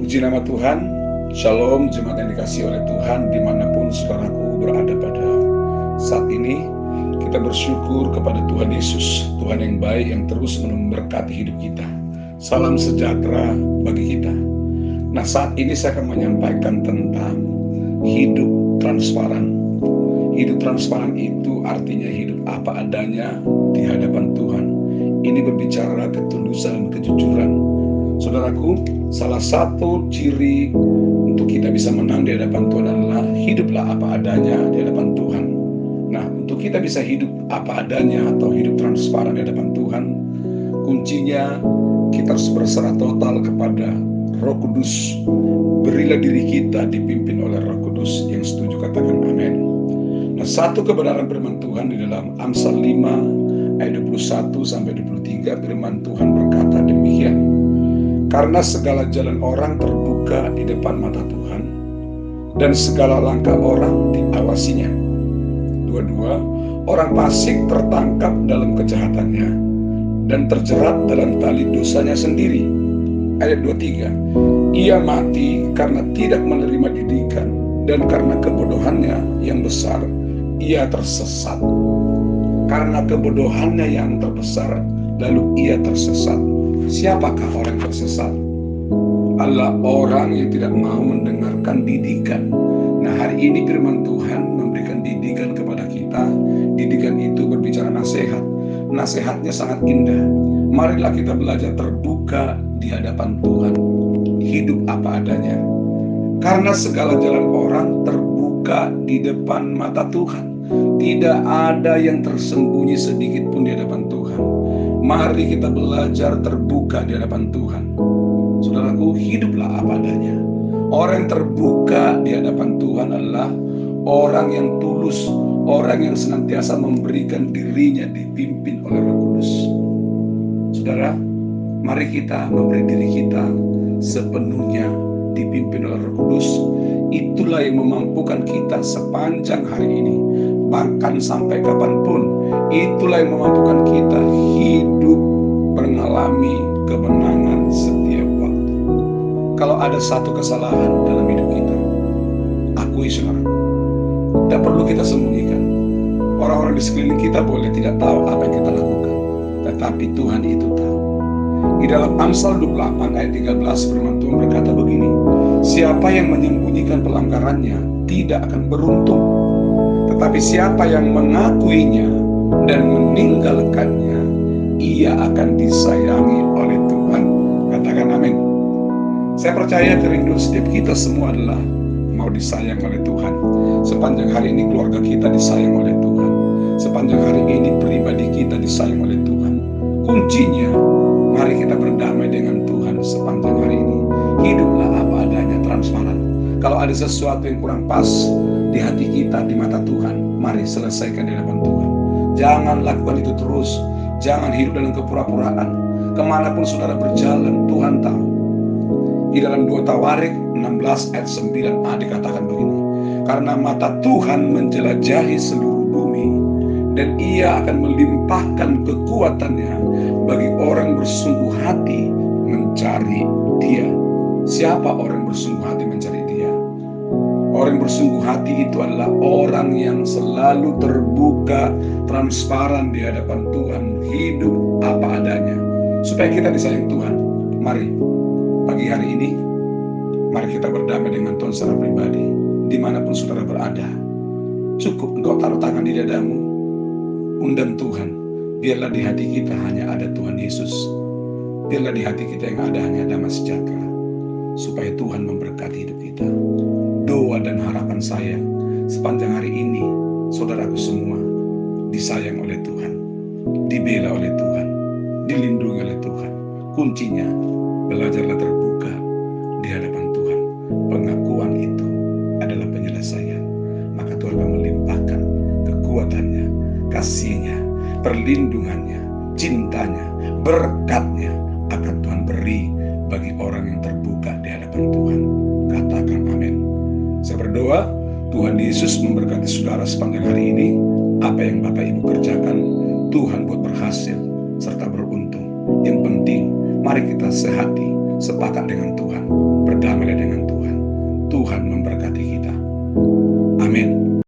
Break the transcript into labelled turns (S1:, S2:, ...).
S1: Puji nama Tuhan. Shalom jemaat yang dikasihi oleh Tuhan dimanapun saudaraku berada pada saat ini. Kita bersyukur kepada Tuhan Yesus, Tuhan yang baik yang terus memberkati hidup kita. Salam sejahtera bagi kita. Nah, saat ini saya akan menyampaikan tentang hidup transparan. Hidup transparan itu artinya hidup apa adanya di hadapan Tuhan. Ini berbicara ketulusan dan kejujuran. Saudaraku, salah satu ciri untuk kita bisa menang di hadapan Tuhan adalah hiduplah apa adanya di hadapan Tuhan. Nah, untuk kita bisa hidup apa adanya atau hidup transparan di hadapan Tuhan, kuncinya kita harus berserah total kepada Roh Kudus. Berilah diri kita dipimpin oleh Roh Kudus. Yang setuju katakan amin. Nah, satu kebenaran firman Tuhan di dalam Amsal 5 ayat 21 sampai 23, firman Tuhan berkata demikian. Karena segala jalan orang terbuka di depan mata Tuhan, dan segala langkah orang diawasinya. 22, orang fasik tertangkap dalam kejahatannya, dan terjerat dalam tali dosanya sendiri. Ayat 23, ia mati karena tidak menerima didikan, dan karena kebodohannya yang besar, ia tersesat. Karena kebodohannya yang terbesar, lalu ia tersesat. Siapakah orang yang tersesat? Adalah orang yang tidak mau mendengarkan didikan. Nah, hari ini firman Tuhan memberikan didikan kepada kita. Didikan itu berbicara nasihat. Nasihatnya sangat indah. Marilah kita belajar terbuka di hadapan Tuhan. Hidup apa adanya. Karena segala jalan orang terbuka di depan mata Tuhan. Tidak ada yang tersembunyi sedikit pun di hadapan Tuhan. Mari kita belajar terbuka di hadapan Tuhan. Saudaraku, hiduplah apa adanya. Orang yang terbuka di hadapan Tuhan adalah orang yang tulus, orang yang senantiasa memberikan dirinya dipimpin oleh Roh Kudus. Saudara, mari kita memberi diri kita sepenuhnya dipimpin oleh Roh Kudus. Itulah yang memampukan kita sepanjang hari ini, bahkan sampai kapanpun. Itulah yang memampukan kita hidup mengalami kemenangan setiap waktu. Kalau ada satu kesalahan dalam hidup kita, akui saudara, tidak perlu kita sembunyikan. Orang-orang di sekeliling kita boleh tidak tahu apa yang kita lakukan, tetapi Tuhan itu tahu. Di dalam Amsal 28 ayat 13 firman Tuhan berkata begini, siapa yang menyembunyikan pelanggarannya tidak akan beruntung, tetapi siapa yang mengakuinya dan meninggalkannya, ia akan disayangi oleh Tuhan. Katakan amin. Saya percaya kerinduan setiap kita semua adalah mau disayang oleh Tuhan. Sepanjang hari ini keluarga kita disayang oleh Tuhan. Sepanjang hari ini pribadi kita disayang oleh Tuhan. Kuncinya, mari kita berdamai dengan Tuhan sepanjang hari ini. Hiduplah apa adanya, transparan. Kalau ada sesuatu yang kurang pas di hati kita, di mata Tuhan, mari selesaikan di hadapan Tuhan. Jangan lakukan itu terus. Jangan hidup dalam kepura-puraan. Kemanapun saudara berjalan, Tuhan tahu. Di dalam 2 Tawarik 16 ayat 9a dikatakan begini. Karena mata Tuhan menjelajahi seluruh bumi, dan ia akan melimpahkan kekuatannya bagi orang bersungguh hati mencari Dia. Siapa orang bersungguh hati mencari Dia? Orang bersungguh hati itu adalah orang yang selalu terbuka, transparan di hadapan Tuhan, hidup apa adanya, supaya kita disayang Tuhan. Mari, pagi hari ini, mari kita berdamai dengan Tuhan secara pribadi, dimanapun saudara berada. Cukup engkau taruh tangan di dadamu, undang Tuhan, biarlah di hati kita hanya ada Tuhan Yesus. Biarlah di hati kita yang ada hanya damai sejahtera, supaya Tuhan memberkati hidup kita. Doa dan harapan saya sepanjang hari ini, saudaraku semua disayang oleh Tuhan, dibela oleh Tuhan, dilindungi oleh Tuhan. Kuncinya, belajarlah terbuka di hadapan Tuhan. Pengakuan itu adalah penyelesaian. Maka Tuhan akan melimpahkan kekuatannya, kasihnya, perlindungannya, cintanya, berkatnya akan Tuhan beri bagi orang yang terbuka di hadapan Tuhan. Katakan amin. Saya berdoa, Tuhan Yesus memberkati saudara sepanjang hari ini. Apa yang Bapak Ibu kerjakan, Tuhan buat berhasil serta beruntung. Yang penting, mari kita sehati, sepakat dengan Tuhan. berdamai dengan Tuhan.